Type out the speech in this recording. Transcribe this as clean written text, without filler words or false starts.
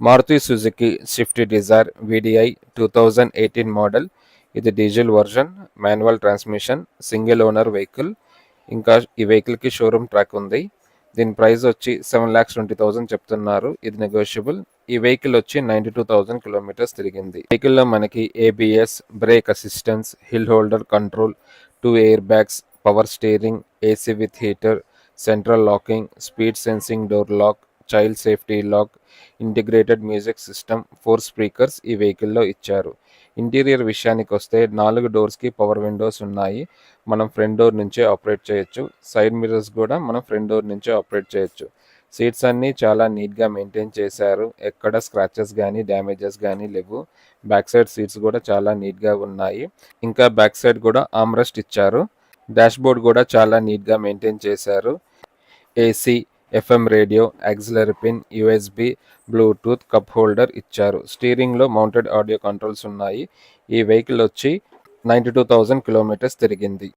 Maruti Suzuki Swift Dzire VDI 2018 model. ఇది diesel version, manual transmission, single owner vehicle. ఇంకా ఈ వెహికల్కి షోరూమ్ ట్రాక్ ఉంది. దీని ప్రైస్ వచ్చి 7,20,000 చెప్తున్నారు. ఇది నెగోషియబుల్. ఈ వెహికల్ వచ్చి 92,000 కిలోమీటర్స్ తిరిగింది. వెహికల్లో మనకి ABS, brake assistance, hill holder control, 2 air bags, power steering, AC with heater, central locking, speed sensing door lock, child safety lock, integrated music system, 4 speakers ఈ వెహికల్లో ఇచ్చారు. ఇంటీరియర్ విషయానికి వస్తే 4 డోర్స్కి పవర్ విండోస్ ఉన్నాయి. మనం ఫ్రంట్ డోర్ నుంచే operate చేయొచ్చు. Side mirrors కూడా మనం ఫ్రంట్ డోర్ నుంచే ఆపరేట్ చేయొచ్చు. సీట్స్ అన్నీ చాలా నీట్గా మెయింటైన్ చేశారు. ఎక్కడ స్క్రాచెస్ కానీ డ్యామేజెస్ కానీ లేవు. బ్యాక్ సైడ్ సీట్స్ కూడా చాలా నీట్గా ఉన్నాయి. ఇంకా బ్యాక్ సైడ్ కూడా ఆమ్రెస్ట్ ఇచ్చారు. డాష్ బోర్డ్ కూడా చాలా నీట్గా మెయింటైన్ చేశారు. AC, FM radio, auxiliary pin, USB, Bluetooth, cup holder ఇచ్చారు. స్టీరింగ్లో మౌంటెడ్ ఆడియో కంట్రోల్స్ ఉన్నాయి. ఈ వెహికల్ వచ్చి 92,000 కిలోమీటర్స్ తిరిగింది.